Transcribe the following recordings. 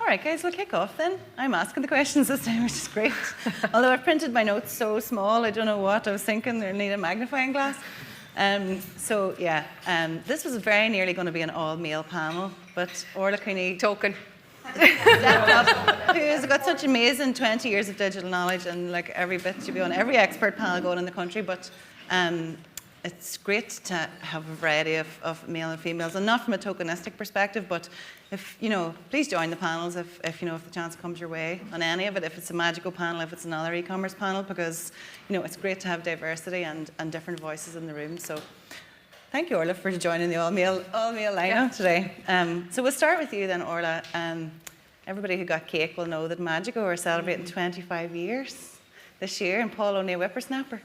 All right, guys, we'll kick off then. I'm asking the questions this time, which is great. Although I've printed my notes so small, I don't know what I was thinking. They'll need a magnifying glass. This was very nearly going to be an all-male panel, but Orla Cooney Token. stepped up, who's got such amazing 20 years of digital knowledge and like every bit to be on every expert panel going in the country, but it's great to have a variety of male and females, and not from a tokenistic perspective, but if, please join the panels if the chance comes your way on any of it, if it's a Magico panel, if it's another e-commerce panel, because, it's great to have diversity and different voices in the room. So thank you, Orla, for joining the all-male lineup today. So we'll start with you then, Orla. Everybody who got cake will know that Magico are celebrating 25 years this year, and Paul only a whippersnapper.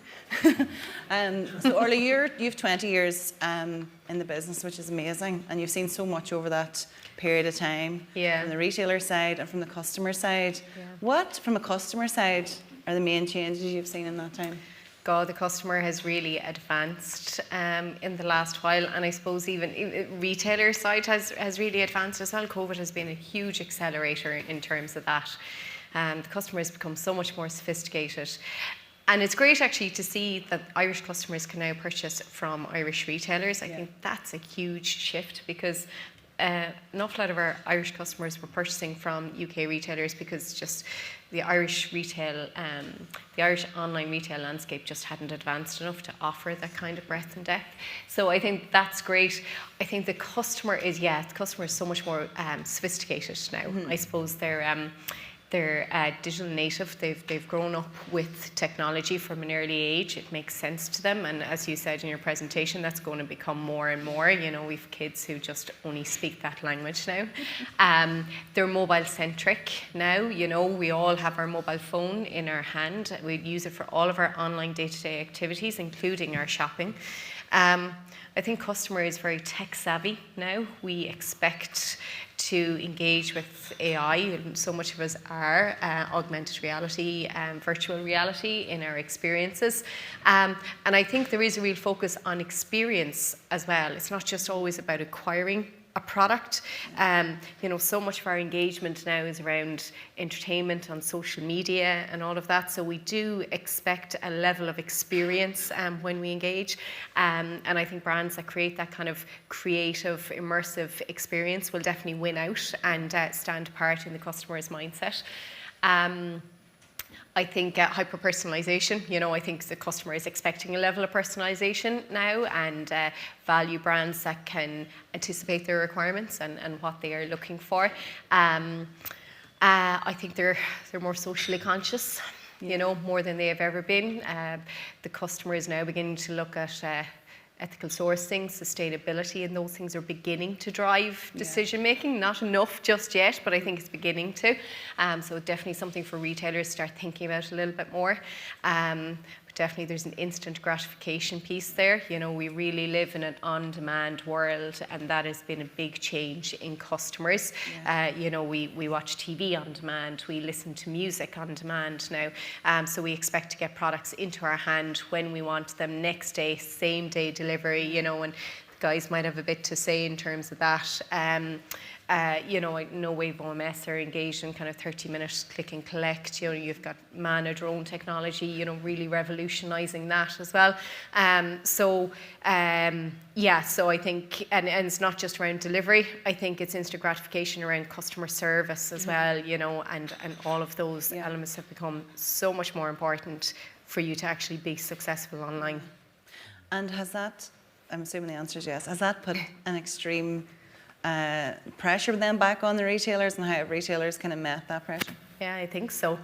So Orla, you've 20 years in the business, which is amazing, and you've seen so much over that period of time from the retailer side and from the customer side. What, from a customer side, are the main changes you've seen in that time? God, the customer has really advanced in the last while, and I suppose even retailer side has really advanced as well. COVID has been a huge accelerator in terms of that. The customer has become so much more sophisticated. And it's great actually to see that Irish customers can now purchase from Irish retailers. I think that's a huge shift, because an awful lot of our Irish customers were purchasing from UK retailers because just the Irish online retail landscape just hadn't advanced enough to offer that kind of breadth and depth. So I think that's great. I think the customer is so much more sophisticated now. I suppose they're digital native. They've grown up with technology from an early age. It makes sense to them, and as you said in your presentation, that's going to become more and more. We've kids who just only speak that language now. They're mobile centric now. We all have our mobile phone in our hand. We use it for all of our online day-to-day activities, including our shopping. I think customer is very tech savvy now. We expect to engage with AI, and so much of us are augmented reality and virtual reality in our experiences. And I think there is a real focus on experience as well. It's not just always about acquiring a product. So much of our engagement now is around entertainment on social media and all of that. So we do expect a level of experience when we engage. And I think brands that create that kind of creative, immersive experience will definitely win out and stand apart in the customer's mindset. I think hyper-personalization, I think the customer is expecting a level of personalization now, and value brands that can anticipate their requirements and what they are looking for. I think they're more socially conscious, more than they have ever been. The customer is now beginning to look at ethical sourcing, sustainability, and those things are beginning to drive decision making. Not enough just yet, but I think it's beginning to. So definitely something for retailers to start thinking about a little bit more. But definitely there's an instant gratification piece there. We really live in an on-demand world, and that has been a big change in customers. We watch TV on demand, we listen to music on demand now. So we expect to get products into our hand when we want them, next day, same day delivery, and the guys might have a bit to say in terms of that. No Wave OMS are engaged in kind of 30-minute click and collect. You've got Mana drone technology, really revolutionising that as well. So I think, and it's not just around delivery. I think it's instant gratification around customer service as well, and all of those elements have become so much more important for you to actually be successful online. And has that, I'm assuming the answer is yes, has that put an extreme pressure then back on the retailers, and how have retailers kind of met that pressure? Yeah, I think so.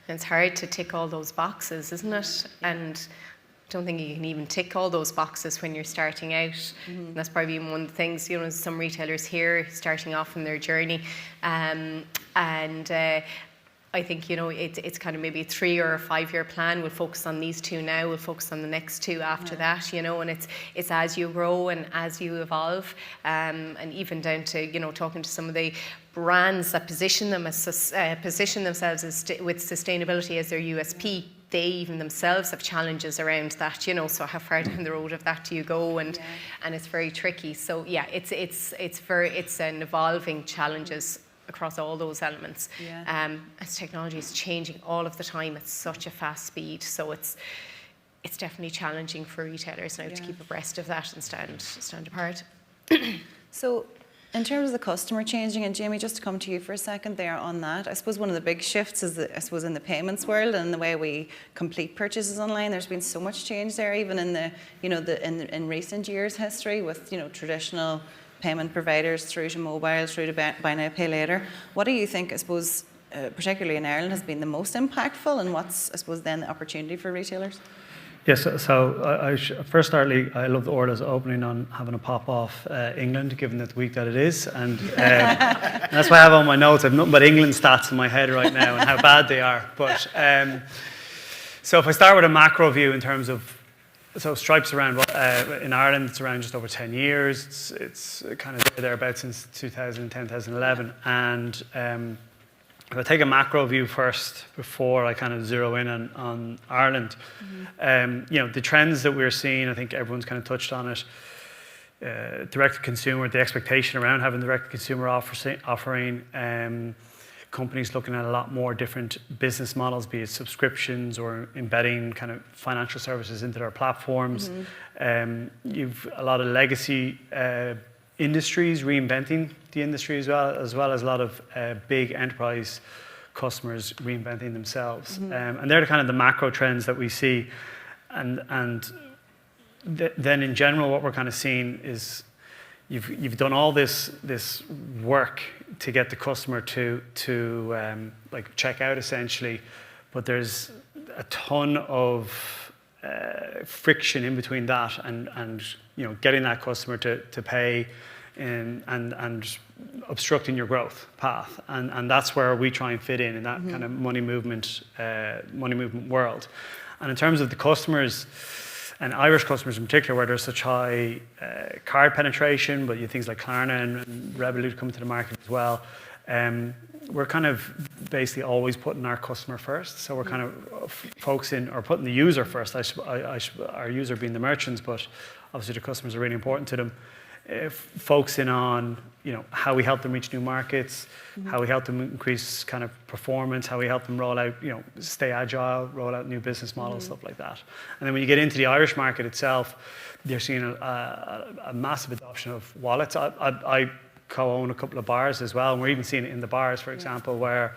It's hard to tick all those boxes, isn't it? And I don't think you can even tick all those boxes when you're starting out. And that's probably one of the things, some retailers here starting off in their journey. I think, it's kind of maybe a 3 or a 5 year plan. We'll focus on these two now, we'll focus on the next two after that, and it's as you grow and as you evolve. And even down to, talking to some of the brands that position themselves with sustainability as their USP. They even themselves have challenges around that, so how far down the road of that do you go? And it's very tricky. So yeah, it's an evolving challenges across all those elements. Yeah. As technology is changing all of the time at such a fast speed, so it's definitely challenging for retailers now to keep abreast of that and stand apart. So, in terms of the customer changing, and Jamie, just to come to you for a second there on that, I suppose one of the big shifts is, I suppose, in the payments world and the way we complete purchases online. There's been so much change there, even in the, in recent years' history with, traditional payment providers through to mobile, through to buy now, pay later. What do you think, I suppose, particularly in Ireland, has been the most impactful, and what's, I suppose, then the opportunity for retailers? Yes, so first, startly, I love the Orla's opening on having a pop off England, given that the week that it is, and that's why I have on my notes. I've nothing but England stats in my head right now and how bad they are. But so if I start with a macro view in terms of, so Stripe's around in Ireland, it's around just over 10 years. It's kind of thereabouts since 2010, 2011, and if I take a macro view first before I kind of zero in on Ireland, the trends that we're seeing, I think everyone's kind of touched on it. Direct-to-consumer, the expectation around having direct-to-consumer offering, companies looking at a lot more different business models, be it subscriptions or embedding kind of financial services into their platforms. You've a lot of legacy industries reinventing the industry as well as a lot of big enterprise customers reinventing themselves. And they're kind of the macro trends that we see. And then in general, what we're kind of seeing is you've done all this work to get the customer to like check out essentially, but there's a ton of friction in between that and getting that customer to pay and obstructing your growth path, and that's where we try and fit in that kind of money movement world. And in terms of the customers, and Irish customers in particular, where there's such high card penetration, but you have things like Klarna and Revolut coming to the market as well. We're kind of basically always putting our customer first. So we're kind of focusing or putting the user first. Our user being the merchants, but obviously the customers are really important to them. Focusing on how we help them reach new markets, how we help them increase kind of performance, how we help them roll out, stay agile, roll out new business models, stuff like that. And then when you get into the Irish market itself, you're seeing a massive adoption of wallets. I co-own a couple of bars as well, and we're even seeing it in the bars, for example, where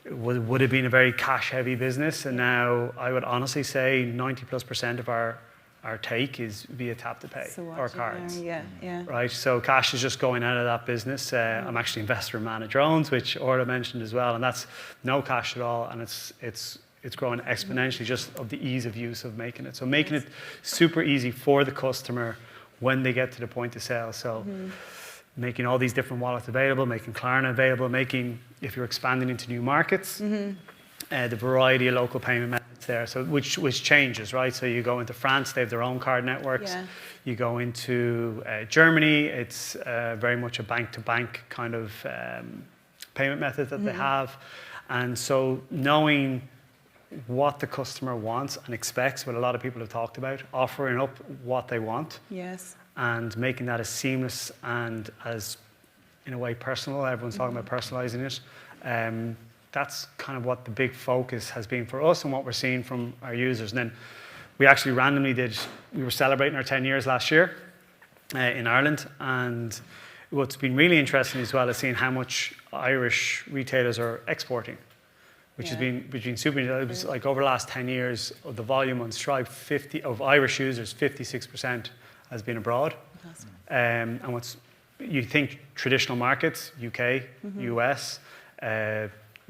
it would have been a very cash-heavy business, and now I would honestly say 90+% of our take is via tap to pay or cards. Yeah. Right, so cash is just going out of that business. I'm actually investor in Manage Drones, which Orla mentioned as well, and that's no cash at all, and it's growing exponentially just of the ease of use of making it. So making it super easy for the customer when they get to the point of sale. So making all these different wallets available, making Klarna available, making, if you're expanding into new markets, the variety of local payment methods there, so which changes, right? So you go into France, they have their own card networks. You go into Germany, it's very much a bank-to-bank kind of payment method that they have. And so knowing what the customer wants and expects, what a lot of people have talked about, offering up what they want. Yes. And making that as seamless and as, in a way, personal. Everyone's talking about personalizing it. That's kind of what the big focus has been for us and what we're seeing from our users. And then we actually randomly we were celebrating our 10 years last year in Ireland. And what's been really interesting as well is seeing how much Irish retailers are exporting, which has been super. It was like over the last 10 years of the volume on Stripe, of Irish users, 56% has been abroad. And you think traditional markets, UK, US,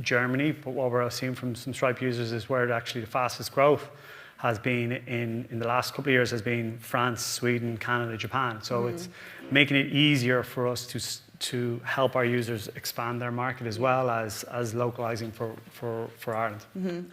Germany, but what we're seeing from some Stripe users is where actually the fastest growth has been in the last couple of years has been France, Sweden, Canada, Japan. So it's making it easier for us to help our users expand their market as well as localizing for Ireland.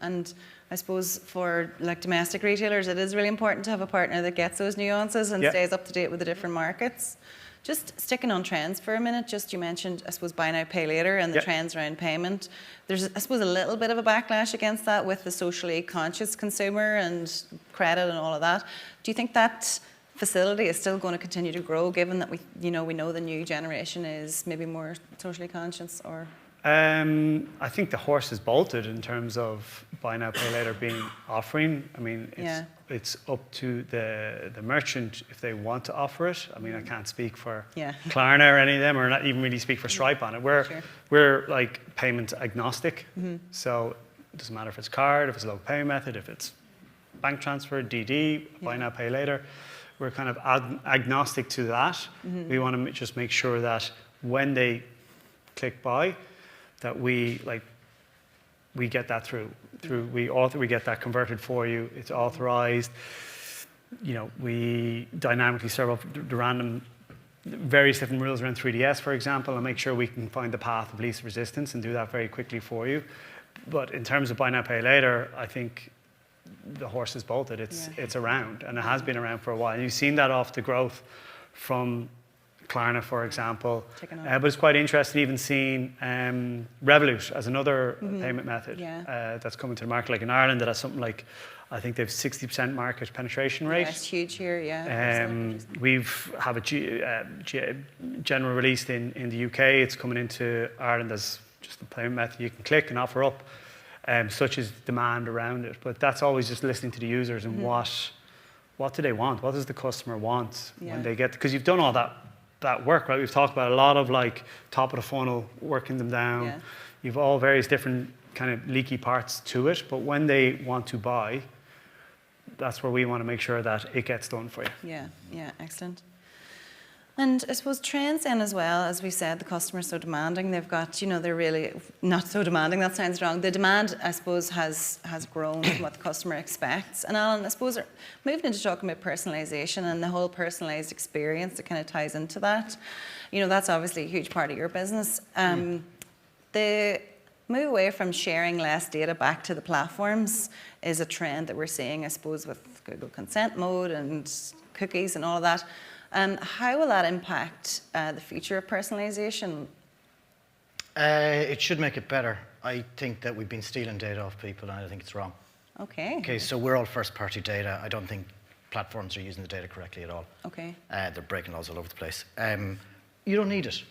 And I suppose for like domestic retailers, it is really important to have a partner that gets those nuances and stays up to date with the different markets. Just sticking on trends for a minute, you mentioned, I suppose, buy now, pay later and the trends around payment. There's, I suppose, a little bit of a backlash against that with the socially conscious consumer and credit and all of that. Do you think that facility is still going to continue to grow, given that we know the new generation is maybe more socially conscious, or? I think the horse is bolted in terms of buy now, pay later being offering. I mean, it's up to the merchant if they want to offer it. I mean, I can't speak for Klarna or any of them, or not even really speak for Stripe on it. We're like payment agnostic, so it doesn't matter if it's card, if it's a local payment method, if it's bank transfer, DD, buy now, pay later. We're kind of agnostic to that. We want to just make sure that when they click buy, that we get that through. We get that converted for you. It's authorized. We dynamically serve up the random various different rules around 3DS, for example, and make sure we can find the path of least resistance and do that very quickly for you. But in terms of buy now, pay later, I think the horse is bolted. It's around, and it has been around for a while. And you've seen that off the growth from Klarna, for example. But it's quite interesting even seeing Revolut as another payment method that's coming to the market. Like in Ireland, that has something like, I think they've 60% market penetration rate. Yeah, it's huge here, We've have a general released in the UK. It's coming into Ireland as just a payment method you can click and offer up. Such as demand around it. But that's always just listening to the users and what do they want? What does the customer want when they get, because you've done all that work, right? We've talked about a lot of like top of the funnel, working them down. You've all various different kind of leaky parts to it, but when they want to buy, that's where we want to make sure that it gets done for you. Yeah, excellent. And I suppose trends then as well, as we said, the customer's so demanding. They've got, they're really not so demanding, that sounds wrong. The demand, I suppose, has grown from what the customer expects. And Alan, I suppose moving into talking about personalisation and the whole personalised experience that kind of ties into that, that's obviously a huge part of your business. The move away from sharing less data back to the platforms is a trend that we're seeing, I suppose, with Google Consent Mode and cookies and all of that. How will that impact the future of personalisation? It should make it better. I think that we've been stealing data off people, and I think it's wrong. Okay, so we're all first-party data. I don't think platforms are using the data correctly at all. Okay. They're breaking laws all over the place. You don't need it.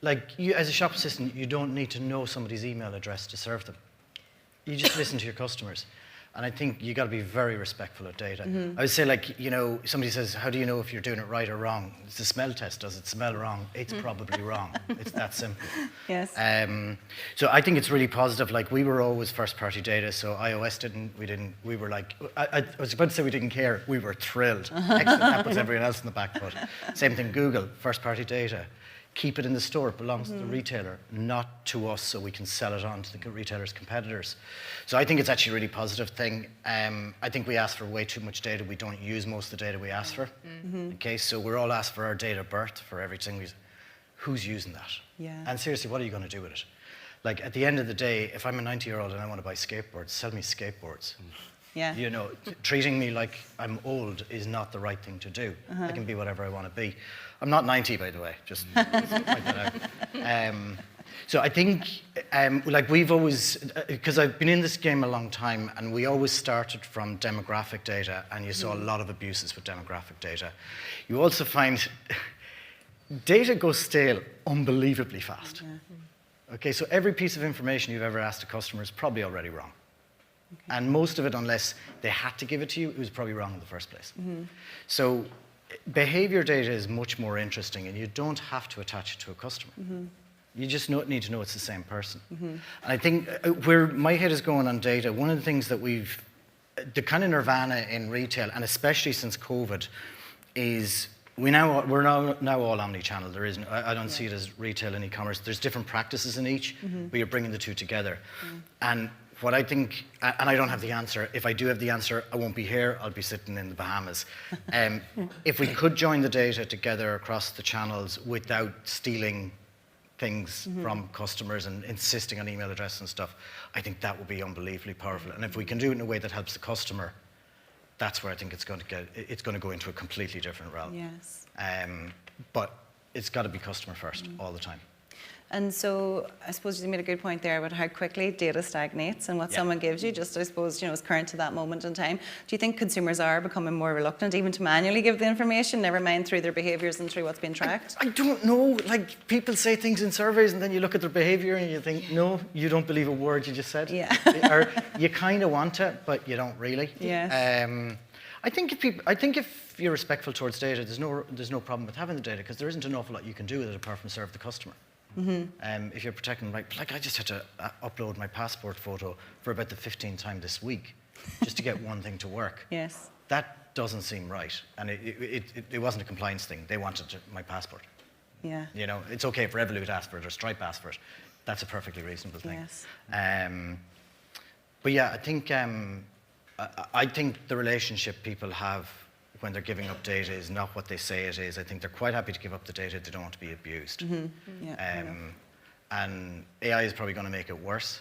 Like, you, as a shop assistant, you don't need to know somebody's email address to serve them. You just listen to your customers. And I think you got to be very respectful of data. I would say, like, somebody says, how do you know if you're doing it right or wrong? It's a smell test. Does it smell wrong? It's probably wrong. It's that simple. Yes. So I think it's really positive. Like, we were always first-party data, so iOS we were like, I was about to say we didn't care. We were thrilled. Excellent. That puts everyone else in the back foot. Same thing, Google, first-party data. Keep it in the store. It belongs to the retailer, not to us, so we can sell it on to the retailer's competitors. So I think it's actually a really positive thing. I think we ask for way too much data. We don't use most of the data we ask for. Okay, so we're all asked for our date of birth for everything. Who's using that? Yeah. And seriously, what are you going to do with it? Like, at the end of the day, if I'm a 90-year-old and I want to buy skateboards, sell me skateboards. Yeah. Treating me like I'm old is not the right thing to do. I can be whatever I want to be. I'm not 90, by the way, just point that out. So I think, like, we've always, because I've been in this game a long time, and we always started from demographic data, and you saw a lot of abuses with demographic data. You also find data goes stale unbelievably fast. Okay, so every piece of information you've ever asked a customer is probably already wrong. And most of it, unless they had to give it to you, it was probably wrong in the first place. So behavior data is much more interesting, and you don't have to attach it to a customer. You just need to know it's the same person. And I think where my head is going on data, one of the things that the kind of nirvana in retail, and especially since COVID, is we're now all omni-channel. There isn't. I don't see it as retail and e-commerce. There's different practices in each, but you're bringing the two together. And what I think, and I don't have the answer. If I do have the answer, I won't be here. I'll be sitting in the Bahamas. If we could join the data together across the channels without stealing things from customers and insisting on email address and stuff, I think that would be unbelievably powerful. And if we can do it in a way that helps the customer, that's where I think it's going to go into a completely different realm. Yes. But it's got to be customer first all the time. And so I suppose you made a good point there about how quickly data stagnates and what someone gives you just, I suppose, is current to that moment in time. Do you think consumers are becoming more reluctant even to manually give the information, never mind through their behaviours and through what's being tracked? I don't know. Like, people say things in surveys and then you look at their behaviour and you think, no, you don't believe a word you just said. Yeah. Or you kind of want it, but you don't really. Yes. I think if you're respectful towards data, there's no problem with having the data, because there isn't an awful lot you can do with it apart from serve the customer. If you're protecting, like I just had to upload my passport photo for about the 15th time this week just to get one thing to work. Yes. That doesn't seem right, and it wasn't a compliance thing. They wanted my passport. Yeah. It's okay for Revolut to ask for it or Stripe ask for it. That's a perfectly reasonable thing. Yes. But yeah, I think the relationship people have when they're giving up data is not what they say it is. I think they're quite happy to give up the data. They don't want to be abused. Yeah, and AI is probably going to make it worse.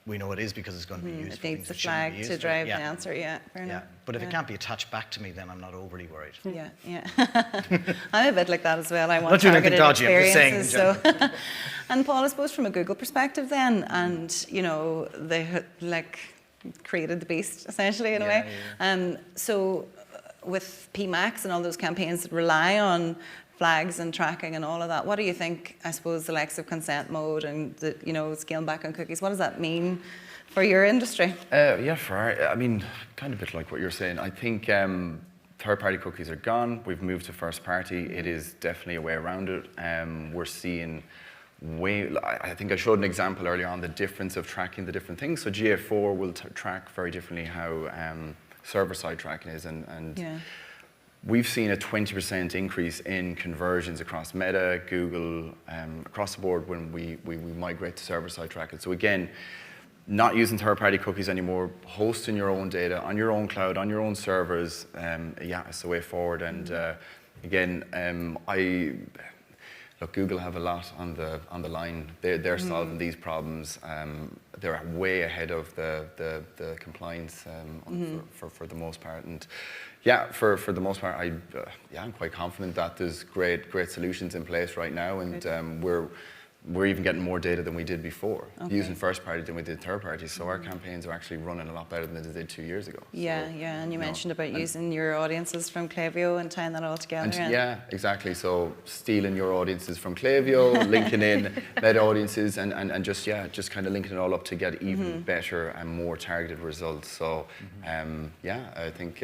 We know it is because it's going to be used for it needs things the it shouldn't be flag used to for. drive the answer, fair enough. But if it can't be attached back to me, then I'm not overly worried. Yeah. I'm a bit like that as well. I want Not doing anything targeted dodgy, I'm just saying in experiences. And Paul, I suppose from a Google perspective then, and they created the beast essentially in a way. So with PMax and all those campaigns that rely on flags and tracking and all of that, what do you think, I suppose, the likes of consent mode and the, scaling back on cookies, what does that mean for your industry? Kind of a bit like what you're saying. I think third-party cookies are gone. We've moved to first-party. It is definitely a way around it. We're seeing I think I showed an example earlier on the difference of tracking the different things. So GA4 will track very differently how server-side tracking is, and we've seen a 20% increase in conversions across Meta, Google, across the board when we migrate to server-side tracking. So again, not using third-party cookies anymore, hosting your own data on your own cloud, on your own servers, it's the way forward. And look, Google have a lot on the line. They're solving these problems. They're way ahead of the compliance for the most part. And for the most part, I'm quite confident that there's great solutions in place right now, and we're even getting more data than we did before, using first party than we did third party. So our campaigns are actually running a lot better than they did 2 years ago. And you mentioned about using your audiences from Klaviyo and tying that all together. Yeah, exactly. So stealing your audiences from Klaviyo, linking in Meta audiences, and just kind of linking it all up to get even better and more targeted results. So I think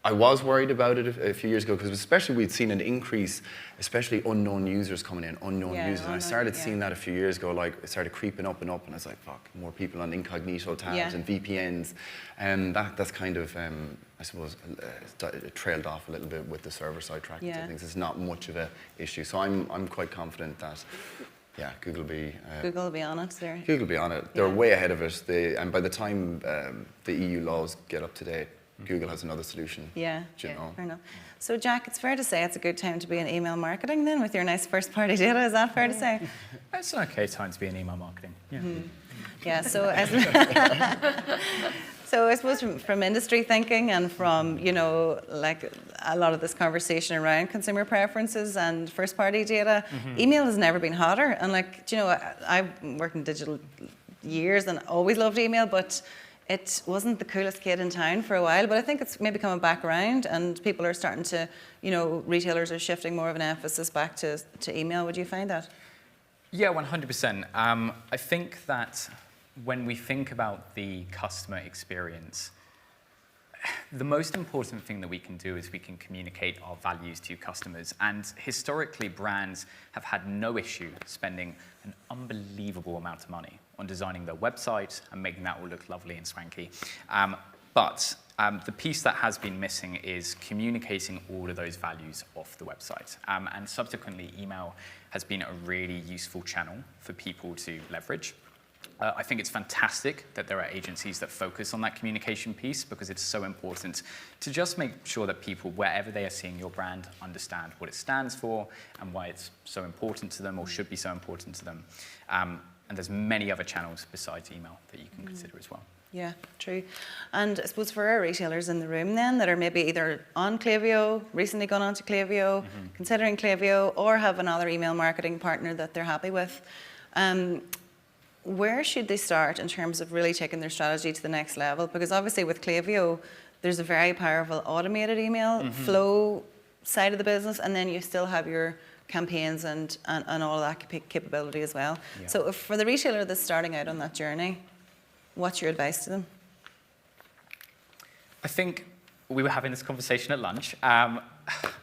I was worried about it a few years ago, because especially we'd seen an increase, especially unknown users coming in, users. And I started seeing that a few years ago, like it started creeping up, and I was like, fuck, more people on incognito tabs and VPNs. And that's kind of, I suppose, trailed off a little bit with the server-side tracking things. It's not much of an issue. So I'm quite confident that Google will be on it. Google will be on it. They're way ahead of it. And by the time the EU laws get up to date, Google has another solution. Fair enough. So Jack, it's fair to say it's a good time to be in email marketing then, with your nice first-party data. Is that fair to say? It's an okay time to be in email marketing. So I suppose from industry thinking and from, like a lot of this conversation around consumer preferences and first-party data, email has never been hotter. And I've worked in digital years and always loved email, but it wasn't the coolest kid in town for a while, but I think it's maybe coming back around, and people are starting to, retailers are shifting more of an emphasis back to email. Would you find that? Yeah, 100%. I think that when we think about the customer experience, the most important thing that we can do is we can communicate our values to customers. And historically, brands have had no issue spending an unbelievable amount of money on designing their website and making that all look lovely and swanky. But the piece that has been missing is communicating all of those values off the website. And subsequently, email has been a really useful channel for people to leverage. I think it's fantastic that there are agencies that focus on that communication piece, because it's so important to just make sure that people, wherever they are seeing your brand, understand what it stands for and why it's so important to them, or should be so important to them. And there's many other channels besides email that you can consider as well. Yeah, true. And I suppose for our retailers in the room then that are maybe either on Klaviyo, recently gone on to Klaviyo, considering Klaviyo, or have another email marketing partner that they're happy with, where should they start in terms of really taking their strategy to the next level? Because obviously with Klaviyo, there's a very powerful automated email flow side of the business, and then you still have your campaigns and all of that capability as well. Yeah. So if for the retailer that's starting out on that journey, what's your advice to them? I think we were having this conversation at lunch.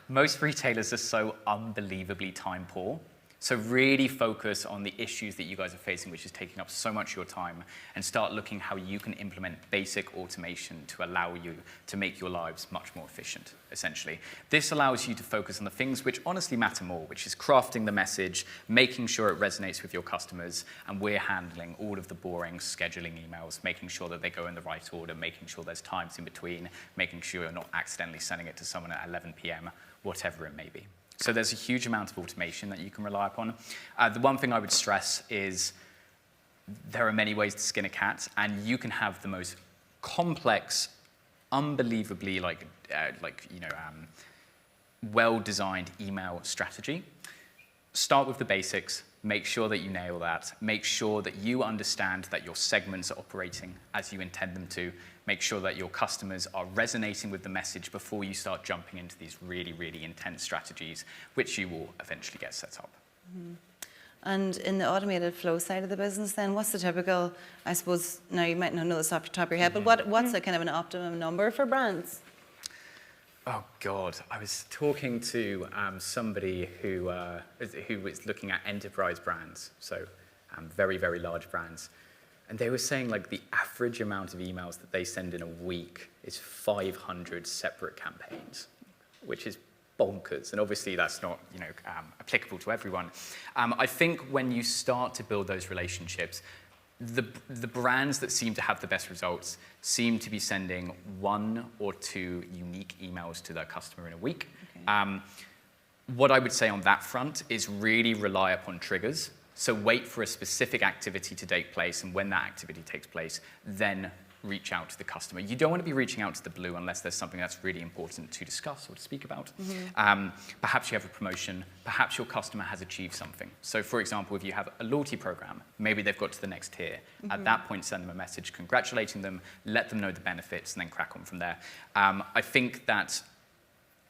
Most retailers are so unbelievably time poor. So really focus on the issues that you guys are facing, which is taking up so much of your time, and start looking how you can implement basic automation to allow you to make your lives much more efficient, essentially. This allows you to focus on the things which honestly matter more, which is crafting the message, making sure it resonates with your customers, and we're handling all of the boring scheduling emails, making sure that they go in the right order, making sure there's times in between, making sure you're not accidentally sending it to someone at 11 p.m., whatever it may be. So there's a huge amount of automation that you can rely upon. The one thing I would stress is there are many ways to skin a cat, and you can have the most complex, unbelievably well-designed email strategy. Start with the basics. Make sure that you nail that. Make sure that you understand that your segments are operating as you intend them to. Make sure that your customers are resonating with the message before you start jumping into these really, really intense strategies, which you will eventually get set up. And in the automated flow side of the business then, what's the typical, I suppose, now you might not know this off the top of your head, but what's a kind of an optimum number for brands? Oh God, I was talking to somebody who was looking at enterprise brands, so very, very large brands. And they were saying like the average amount of emails that they send in a week is 500 separate campaigns, which is bonkers. And obviously that's not applicable to everyone. I think when you start to build those relationships, the brands that seem to have the best results seem to be sending 1 or 2 unique emails to their customer in a week. Okay. What I would say on that front is really rely upon triggers. So wait for a specific activity to take place, and when that activity takes place, then reach out to the customer. You don't want to be reaching out to the blue unless there's something that's really important to discuss or to speak about. Perhaps you have a promotion, perhaps your customer has achieved something. So for example, if you have a loyalty program, maybe they've got to the next tier. At that point, send them a message congratulating them, let them know the benefits, and then crack on from there. I think that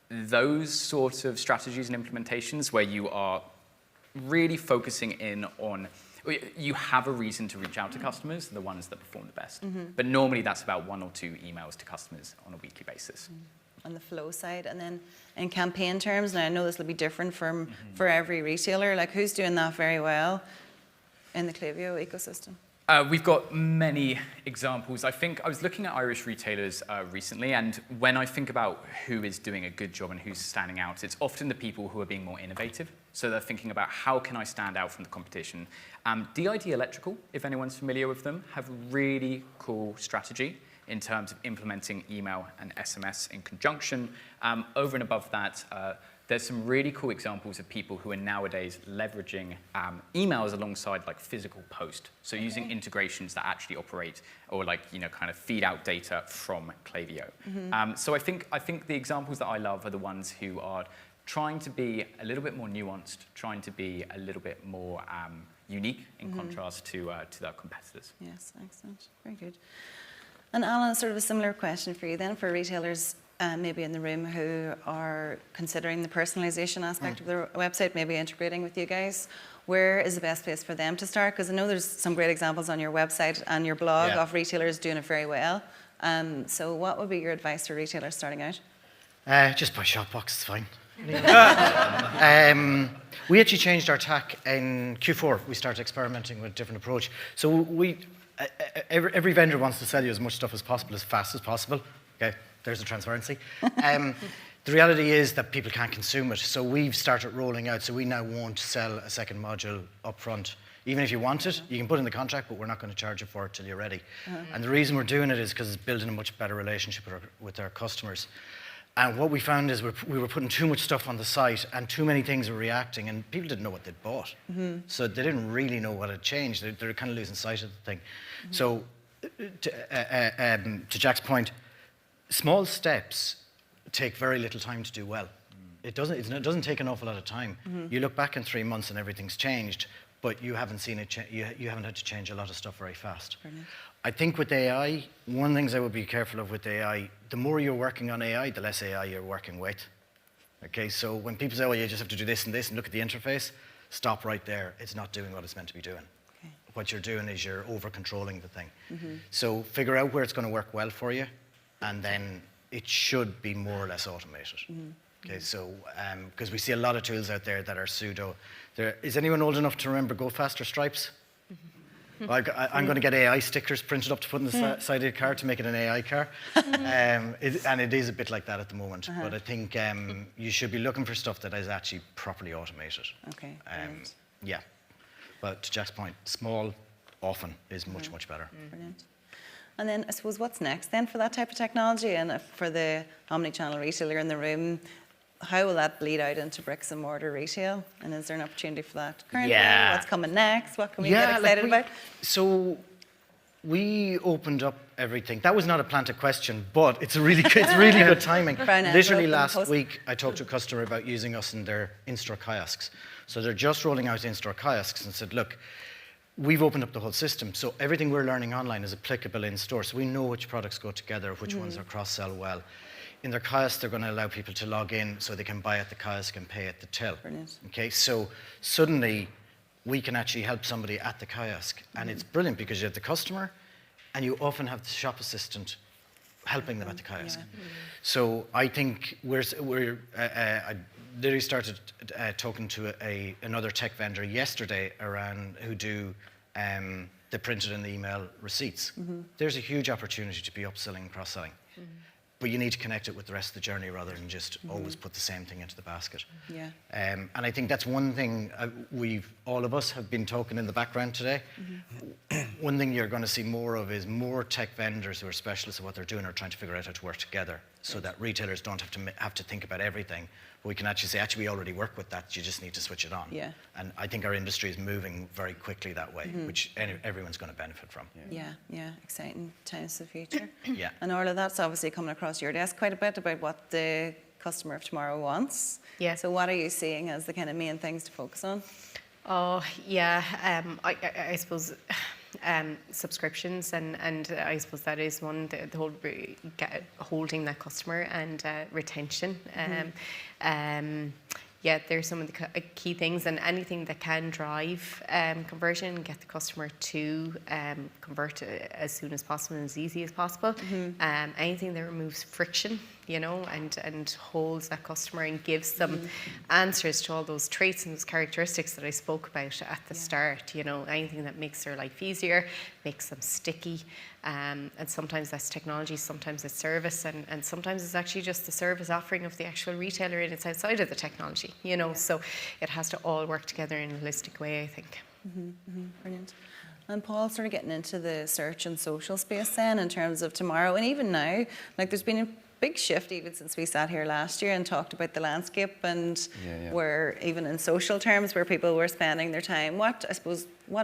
those sorts of strategies and implementations where you are really focusing in on, you have a reason to reach out to customers, the ones that perform the best. But normally that's about 1 or 2 emails to customers on a weekly basis. On the flow side, and then in campaign terms, and I know this will be different for every retailer, like who's doing that very well in the Klaviyo ecosystem? We've got many examples. I think I was looking at Irish retailers recently, and when I think about who is doing a good job and who's standing out, it's often the people who are being more innovative. So they're thinking about how can I stand out from the competition. DID Electrical, if anyone's familiar with them, have really cool strategy in terms of implementing email and SMS in conjunction. Over and above that, there's some really cool examples of people who are nowadays leveraging emails alongside like physical post. So using integrations that actually operate or kind of feed out data from Klaviyo. So I think the examples that I love are the ones who are trying to be a little bit more nuanced, trying to be a little bit more unique in contrast to their competitors. Yes, excellent, very good. And Alan, sort of a similar question for you then, for retailers maybe in the room who are considering the personalization aspect of their website, maybe integrating with you guys. Where is the best place for them to start? Because I know there's some great examples on your website and your blog of retailers doing it very well. So what would be your advice for retailers starting out? Just buy ShopBox, it's fine. We actually changed our tack in Q4. We started experimenting with a different approach. So every vendor wants to sell you as much stuff as possible, as fast as possible. Okay, there's the transparency. The reality is that people can't consume it. So we've started rolling out. So we now won't sell a second module up front. Even if you want it, you can put in the contract, but we're not going to charge you for it till you're ready. And the reason we're doing it is because it's building a much better relationship with our customers. And what we found is we were putting too much stuff on the site and too many things were reacting and people didn't know what they'd bought. So they didn't really know what had changed. They were kind of losing sight of the thing. So to Jack's point, small steps take very little time to do well. It doesn't take an awful lot of time. You look back in 3 months and everything's changed, but you haven't seen it. You haven't had to change a lot of stuff very fast. Brilliant. I think with AI, one of the things I would be careful of with AI, the more you're working on AI, the less AI you're working with. Okay, so when people say, "Oh, you just have to do this and look at the interface," stop right there. It's not doing what it's meant to be doing. Okay. What you're doing is you're over-controlling the thing. So figure out where it's going to work well for you, and then it should be more or less automated. Okay, so because we see a lot of tools out there that are pseudo. Is anyone old enough to remember Go Faster Stripes? I'm going to get AI stickers printed up to put in the side of the car to make it an AI car. And it is a bit like that at the moment. But I think you should be looking for stuff that is actually properly automated. Okay. Brilliant. Yeah. But to Jack's point, small, often is much, much better. Brilliant. And then I suppose what's next then for that type of technology and for the omni-channel retailer in the room? How will that bleed out into bricks and mortar retail? And is there an opportunity for that currently? Yeah. What's coming next? What can we get excited about? So we opened up everything. That was not a planted question, but it's really good timing. Literally last week, I talked to a customer about using us in their in-store kiosks. So they're just rolling out in-store kiosks and said, look, we've opened up the whole system. So everything we're learning online is applicable in store. So we know which products go together, which ones are cross-sell well. In their kiosk, they're going to allow people to log in so they can buy at the kiosk and pay at the till. Brilliant. Okay, so suddenly we can actually help somebody at the kiosk. And it's brilliant because you have the customer and you often have the shop assistant helping them at the kiosk. So I think I literally started talking to another tech vendor yesterday around who do the printed and the email receipts. There's a huge opportunity to be upselling and cross-selling. But you need to connect it with the rest of the journey rather than just always put the same thing into the basket. Yeah. And I think that's one thing all of us have been talking in the background today. One thing you're going to see more of is more tech vendors who are specialists of what they're doing are trying to figure out how to work together so that retailers don't have to think about everything. But we can actually say, actually, we already work with that. You just need to switch it on. Yeah. And I think our industry is moving very quickly that way, which everyone's going to benefit from. Yeah. Exciting times of the future. Yeah. And Orla, that's obviously coming across your desk quite a bit about what the customer of tomorrow wants. Yeah. So what are you seeing as the kind of main things to focus on? Oh, yeah. I suppose subscriptions and I suppose that is one, the whole holding that customer and retention. Yeah, there's some of the key things, and anything that can drive conversion, get the customer to convert as soon as possible and as easy as possible. Anything that removes friction, and holds that customer and gives them answers to all those traits and those characteristics that I spoke about at the start. Anything that makes their life easier, makes them sticky. And sometimes that's technology, sometimes it's service, and sometimes it's actually just the service offering of the actual retailer, and it's outside of the technology, so it has to all work together in a holistic way, I think. Brilliant. And Paul, sort of getting into the search and social space then in terms of tomorrow, and even now, like there's been a big shift even since we sat here last year and talked about the landscape and where even in social terms where people were spending their time. What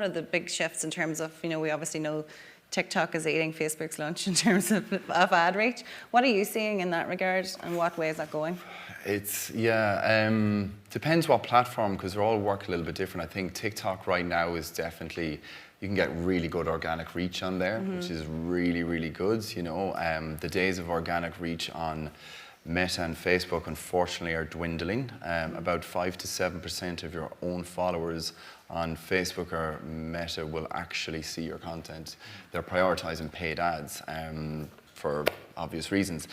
are the big shifts in terms of, we obviously know TikTok is eating Facebook's lunch in terms of ad reach. What are you seeing in that regard, and what way is that going? It's, depends what platform, because they all work a little bit different. I think TikTok right now is definitely, you can get really good organic reach on there, which is really, really good. The days of organic reach on Meta and Facebook, unfortunately, are dwindling. About 5 to 7% of your own followers on Facebook or Meta will actually see your content. They're prioritizing paid ads for obvious reasons.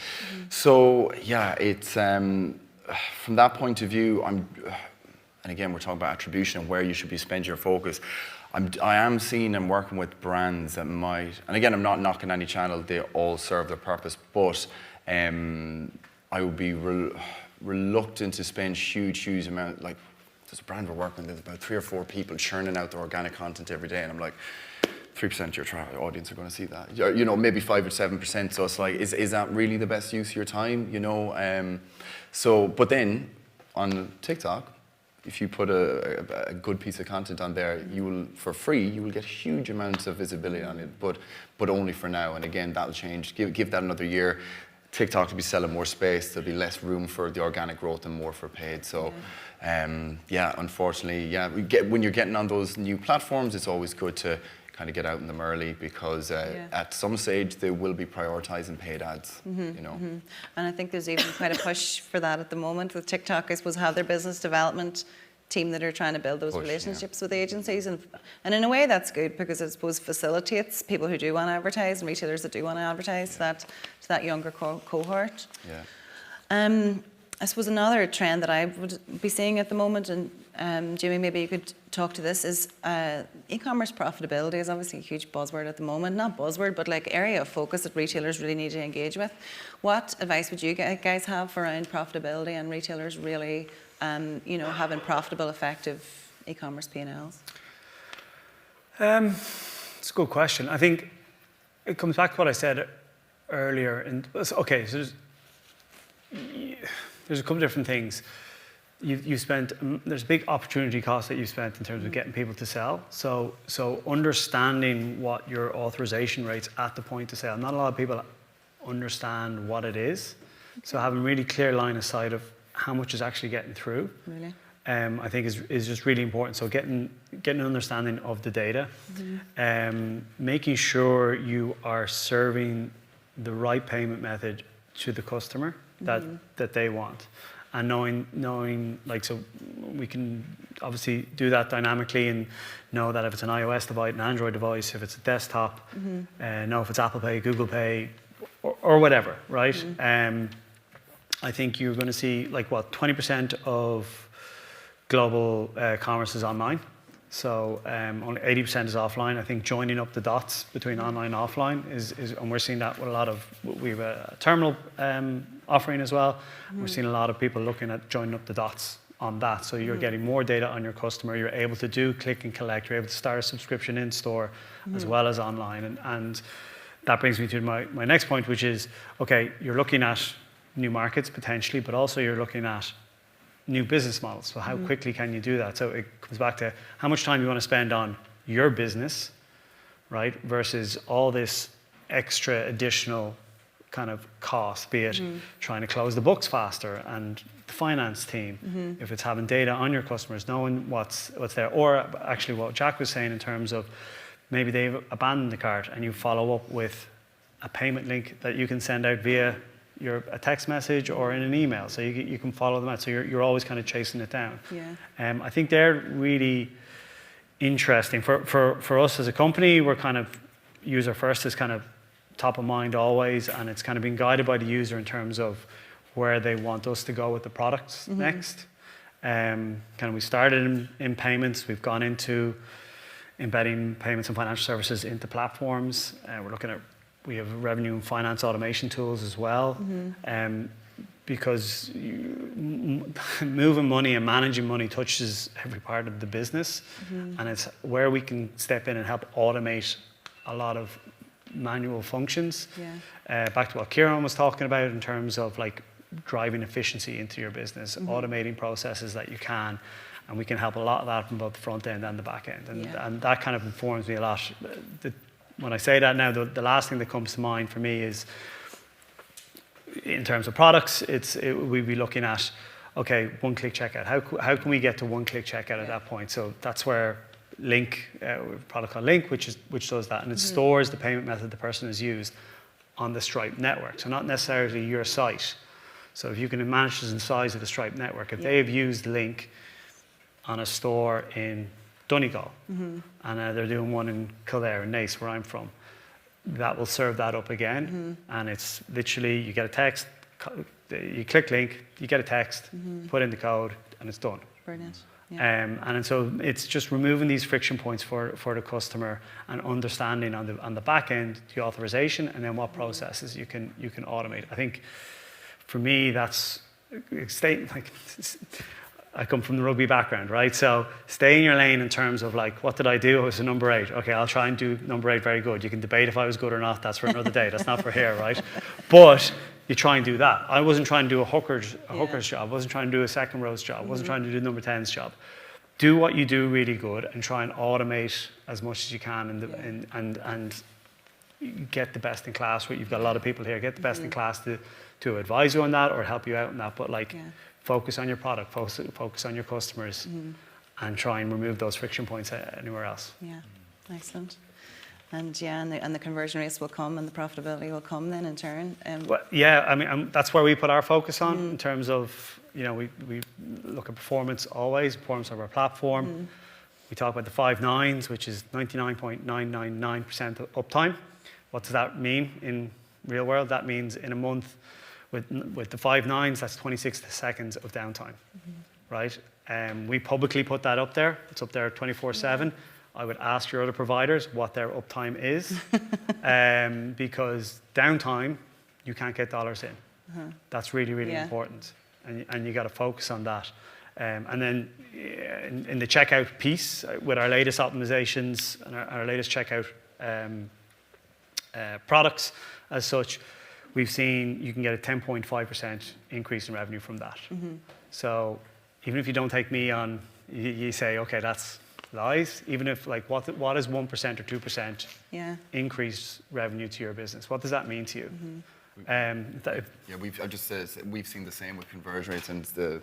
So, it's from that point of view, and again, we're talking about attribution and where you should be spending your focus. I am seeing and working with brands that might, and again, I'm not knocking any channel, they all serve their purpose, but I would be reluctant to spend huge amount. Like, there's a brand we're working with, there's about 3 or 4 people churning out their organic content every day, and I'm like, 3% of your audience are going to see that. Maybe 5 or 7%. So it's like, is that really the best use of your time? So, but then on TikTok, if you put a good piece of content on there, you will, for free, you will get huge amounts of visibility on it, but only for now. And again, that'll change. Give that another year. TikTok will be selling more space. There'll be less room for the organic growth and more for paid. So, unfortunately, when you're getting on those new platforms, it's always good to kind of get out in them early, because at some stage they will be prioritizing paid ads. You know. And I think there's even quite a push for that at the moment with TikTok. I suppose have their business development team that are trying to build those relationships with agencies, and in a way that's good, because I suppose facilitates people who do want to advertise and retailers that do want to advertise to that younger cohort. I suppose another trend that I would be seeing at the moment, and Jimmy, maybe you could talk to this, is e-commerce profitability is obviously a huge buzzword at the moment. Not buzzword, but like area of focus that retailers really need to engage with. What advice would you guys have around profitability and retailers really, having profitable, effective e-commerce P&Ls? It's a good question. I think it comes back to what I said earlier. So there's a couple of different things. You spent, there's big opportunity costs that you spent in terms of getting people to sell. So understanding what your authorization rates at the point of sale. Not a lot of people understand what it is. So having really clear line of sight of how much is actually getting through. Really? I think is just really important. So getting an understanding of the data, making sure you are serving the right payment method to the customer that they want, and knowing like, so we can obviously do that dynamically and know that if it's an iOS device, an Android device, if it's a desktop, know if it's Apple Pay, Google Pay, or whatever, right? I think you're going to see like 20% of global commerce is online. So only 80% is offline. I think joining up the dots between online and offline is and we're seeing that with a lot of, we have a terminal offering as well. We're seeing a lot of people looking at joining up the dots on that. So you're getting more data on your customer. You're able to do click and collect. You're able to start a subscription in store as well as online. And that brings me to my next point, which is, okay, you're looking at new markets potentially, but also you're looking at new business models. So how quickly can you do that? So it comes back to how much time you want to spend on your business, right, versus all this extra additional kind of cost, be it trying to close the books faster and the finance team, if it's having data on your customers, knowing what's there, or actually what Jack was saying in terms of maybe they've abandoned the cart and you follow up with a payment link that you can send out via a text message or in an email, so you can follow them out. So you're always kind of chasing it down. I think they're really interesting. For us as a company, we're kind of user first is kind of top of mind always, and it's kind of being guided by the user in terms of where they want us to go with the products next. We started in payments. We've gone into embedding payments and financial services into platforms. We're looking at, we have revenue and finance automation tools as well, because moving money and managing money touches every part of the business, and it's where we can step in and help automate a lot of manual functions. Back to what Kieran was talking about in terms of like driving efficiency into your business, automating processes that you can, and we can help a lot of that from both the front end and the back end, and that kind of informs me a lot. When I say that now, the last thing that comes to mind for me is, in terms of products, we'd be looking at, okay, one-click checkout. How can we get to one-click checkout at that point? So that's where Link, we have a product called Link, which does that, and it stores the payment method the person has used on the Stripe network. So not necessarily your site. So if you can manage the size of the Stripe network, if they have used Link on a store in Donegal, and they're doing one in Kildare and Naas, where I'm from, that will serve that up again. And it's literally, you get a text, you click Link, you get a text, put in the code, and it's done. Brilliant. And so it's just removing these friction points for the customer and understanding on the back end the authorization, and then what processes you can automate. I think for me that's I come from the rugby background, right? So stay in your lane in terms of like, what did I do? I was a number 8. Okay, I'll try and do number 8 very good. You can debate if I was good or not. That's for another day. That's not for here, right? But you try and do that. I wasn't trying to do a hooker's job. I wasn't trying to do a second row's job. I wasn't trying to do number 10's job. Do what you do really good and try and automate as much as you can and get the best in class. You've got a lot of people here. Get the best in class to advise you on that or help you out on that. But like, focus on your product, focus on your customers, and try and remove those friction points anywhere else. Yeah, excellent. And and the conversion rates will come, and the profitability will come then in turn. Well, yeah, I mean, that's where we put our focus on in terms of, you know, we look at performance always, performance of our platform. We talk about the 5 nines, which is 99.999% uptime. What does that mean in real world? That means in a month with the 5 nines, that's 26 seconds of downtime, right? We publicly put that up there. It's up there 24/7. I would ask your other providers what their uptime is, because downtime, you can't get dollars in. That's really, really important, and you got to focus on that. And then in the checkout piece, with our latest optimizations and our latest checkout products as such, we've seen you can get a 10.5% increase in revenue from that. So even if you don't take me on, you say, okay, that's lies. Even if, like, what is 1% or 2% increase revenue to your business? What does that mean to you? We've seen the same with conversion rates, and the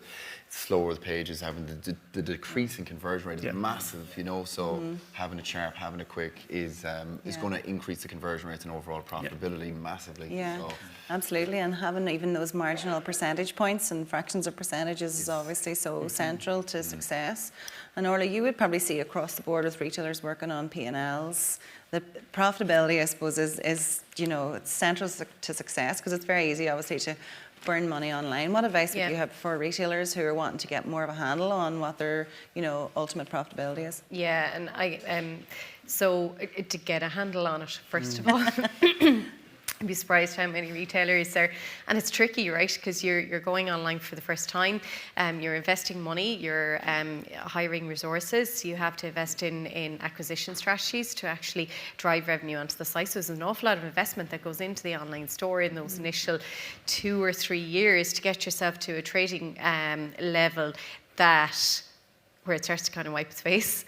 slower the pages, having the decrease in conversion rate is massive, you know. So having it sharp, having it quick is going to increase the conversion rates and overall profitability massively. Yeah, so. absolutely. And having even those marginal percentage points and fractions of percentages is obviously so central to success. And Orla, you would probably see across the board with retailers working on P&Ls, the profitability, I suppose, is you know, it's central to success, because it's very easy, obviously, to burn money online. What advice would you have for retailers who are wanting to get more of a handle on what their, you know, ultimate profitability is? Yeah, and so to get a handle on it, first of all, I'd be surprised how many retailers there, and it's tricky, right? Because you're going online for the first time, you're investing money, you're hiring resources, you have to invest in acquisition strategies to actually drive revenue onto the site. So there's an awful lot of investment that goes into the online store in those initial 2 or 3 years to get yourself to a trading level where it starts to kind of wipe its face.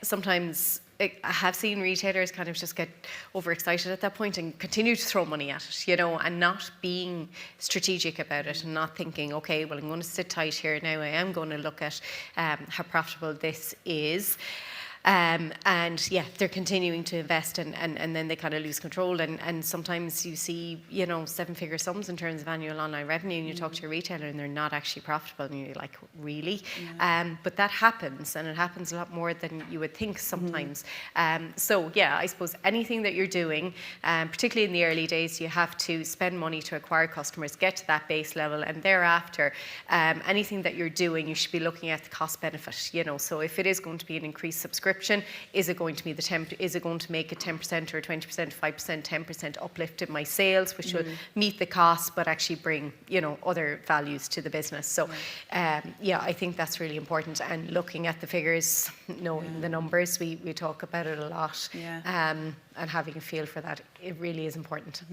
Sometimes I have seen retailers kind of just get overexcited at that point and continue to throw money at it, you know, and not being strategic about it and not thinking, okay, well, I'm going to sit tight here now. I am going to look at how profitable this is. They're continuing to invest and then they kind of lose control. And sometimes you see, you know, 7-figure sums in terms of annual online revenue, and you talk to a retailer and they're not actually profitable, and you're like, really? But that happens, and it happens a lot more than you would think sometimes. I suppose anything that you're doing, particularly in the early days, you have to spend money to acquire customers, get to that base level, and thereafter, anything that you're doing, you should be looking at the cost benefit, you know. So if it is going to be an increased subscription, is it going to be is it going to make a 10% or 20%, 5%, 10% uplift in my sales, which will meet the cost but actually bring, you know, other values to the business. So I think that's really important, and looking at the figures, knowing the numbers, we talk about it a lot, and having a feel for that, it really is important.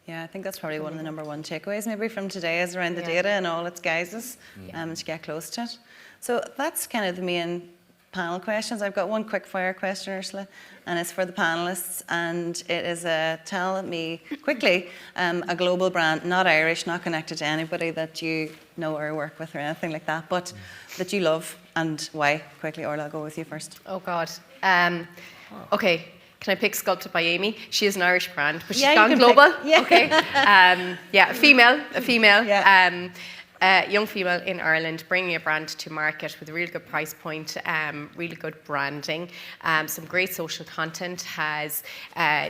Yeah, I think that's probably one of the number one takeaways maybe from today, is around the data and all its guises, to get close to it. So that's kind of the main panel questions. I've got one quick fire question, Ursula, and it's for the panelists, and it is tell me quickly a global brand, not Irish, not connected to anybody that you know or work with or anything like that, but that you love, and why. Quickly, Orla, I'll go with you first. Oh God. Okay. Can I pick Sculpted by Amy? She is an Irish brand, but she's you gone can global. pick. Okay. A female. Young female in Ireland, bringing a brand to market with a really good price point, really good branding, some great social content, has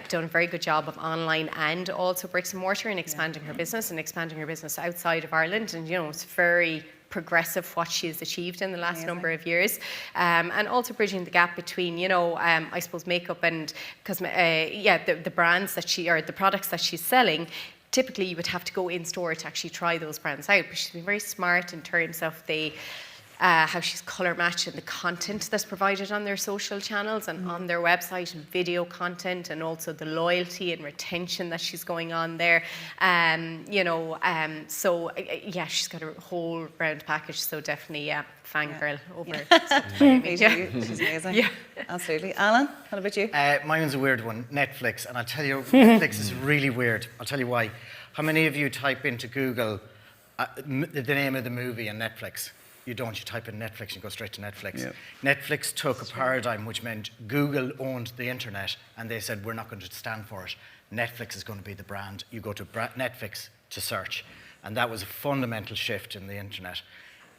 done a very good job of online and also bricks and mortar in expanding her business outside of Ireland. And, you know, it's very progressive what she has achieved in the last number of years, and also bridging the gap between, you know, I suppose makeup and the brands that the products that she's selling. Typically, you would have to go in store to actually try those brands out, but she's been very smart in terms of the how she's colour matching the content that's provided on their social channels and on their website, and video content, and also the loyalty and retention that she's going on there. So yeah, she's got a whole round package. So definitely, fangirl over. Me too. She's amazing. Yeah. Absolutely. Alan, what about you? Mine's a weird one, Netflix. And I'll tell you, Netflix is really weird. I'll tell you why. How many of you type into Google the name of the movie on Netflix? You don't. You type in Netflix and go straight to Netflix. Yep. Netflix took a paradigm which meant Google owned the internet, and they said, we're not going to stand for it. Netflix is going to be the brand. You go to Netflix to search. And that was a fundamental shift in the internet.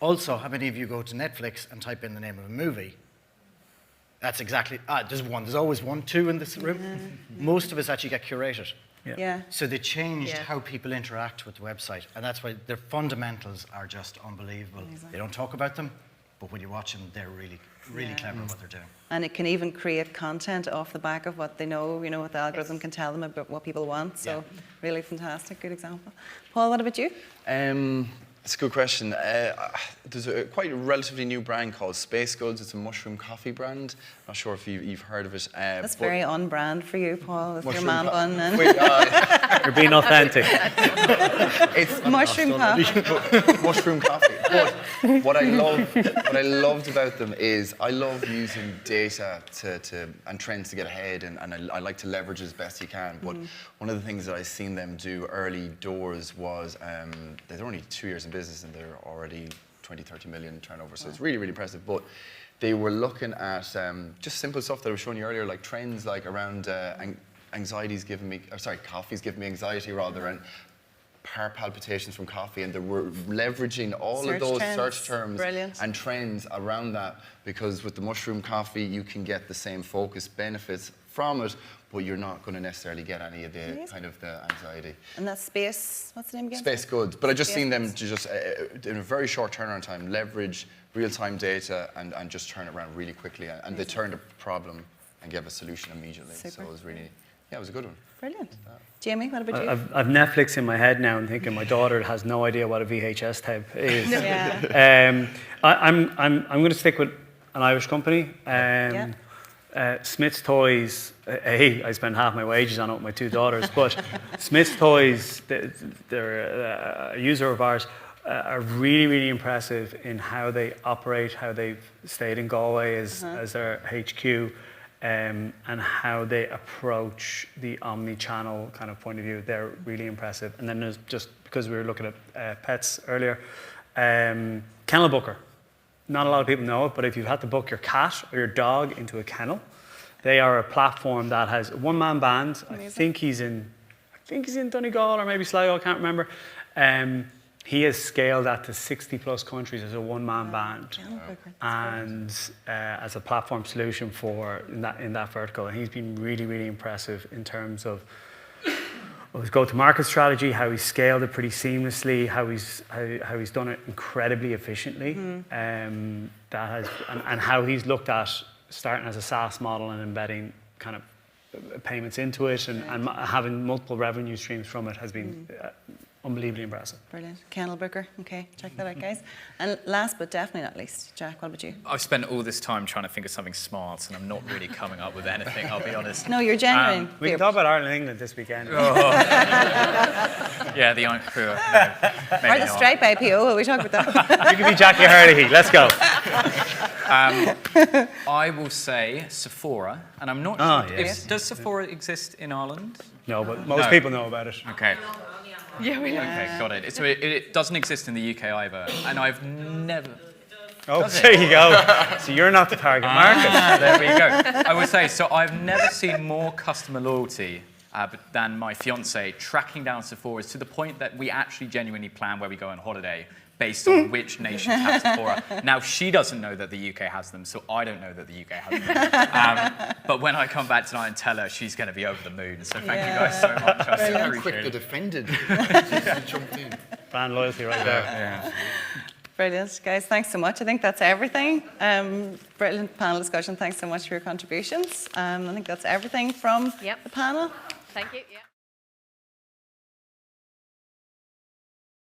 Also, how many of you go to Netflix and type in the name of a movie? That's exactly, there's one. There's always one, two in this room. Yeah. Most of us actually get curated. Yeah. So they changed how people interact with the website, and that's why their fundamentals are just unbelievable. Amazing. They don't talk about them, but when you watch them, they're really, really clever at what they're doing. And it can even create content off the back of what they know, what the algorithm can tell them about what people want. So really fantastic, good example. Paul, what about you? It's a good question. There's a quite relatively new brand called Space Goods. It's a mushroom coffee brand. Not sure if you've heard of it. That's very on brand for you, Paul, with your man bun. And You're being authentic. It's mushroom coffee. Mushroom coffee. But what I loved about them is I love using data and trends to get ahead, and I like to leverage as best you can. But one of the things that I've seen them do early doors was they're only 2 years in business and they're already 20-30 million turnover, so it's really, really impressive. But they were looking at just simple stuff that I was showing you earlier, like trends like around coffee's giving me anxiety rather, and heart palpitations from coffee, and they were leveraging all of those search terms and trends around that, because with the mushroom coffee you can get the same focus benefits from it, but you're not going to necessarily get any of the kind of the anxiety. And that's Space, what's the name again? Space Goods. But I just seen them to just, in a very short turnaround time, leverage real-time data and just turn it around really quickly. And they turned a problem and gave a solution immediately. Super. So it was really, it was a good one. Brilliant. Jamie, what about you? I've Netflix in my head now and thinking my daughter has no idea what a VHS tape is. I'm going to stick with an Irish company. Smith's Toys, I spend half my wages on it with my two daughters, but Smith's Toys, they're a user of ours, are really, really impressive in how they operate, how they've stayed in Galway as their HQ, and how they approach the omni-channel kind of point of view. They're really impressive. And then there's, just because we were looking at pets earlier, Kennel Booker. Not a lot of people know it, but if you've had to book your cat or your dog into a kennel, they are a platform that has a one-man band. Amazing. I think he's in Donegal or maybe Sligo, I can't remember. He has scaled that to 60 plus countries as a one-man band, and as a platform solution for in that vertical. And he's been really, really impressive in terms of his go-to-market strategy, how he's scaled it pretty seamlessly, how he's done it incredibly efficiently, and how he's looked at starting as a SaaS model and embedding kind of payments into it, and having multiple revenue streams from it has been unbelievably impressive. Brilliant. Kennel Booker. Okay, check that out, guys. And last but definitely not least, Jack, what about you? I've spent all this time trying to think of something smart, and I'm not really coming up with anything, I'll be honest. No, you're genuine. We can talk about Ireland and England this weekend. Yeah, the maybe or the Stripe IPO, will we talk about that? You can be Jackie Hurley. Let's go. I will say Sephora, and I'm not sure. Does Sephora exist in Ireland? No, but most people know about it. Okay. Yeah, we Okay, got it. So it doesn't exist in the UK either, and I've never. Oh, there you go. So you're not the target market. There we go. I would say, so I've never seen more customer loyalty than my fiance tracking down Sephora's, to the point that we actually genuinely plan where we go on holiday based on which nations have Sephora. Now, she doesn't know that the UK has them, so I don't know that the UK has them. But when I come back tonight and tell her, she's going to be over the moon. So thank you guys so much. I How appreciate quick it. they defended. Jumped in. Brand loyalty right there. Yeah. Brilliant. Guys, thanks so much. I think that's everything. Brilliant panel discussion. Thanks so much for your contributions. I think that's everything from the panel. Thank you. Yeah.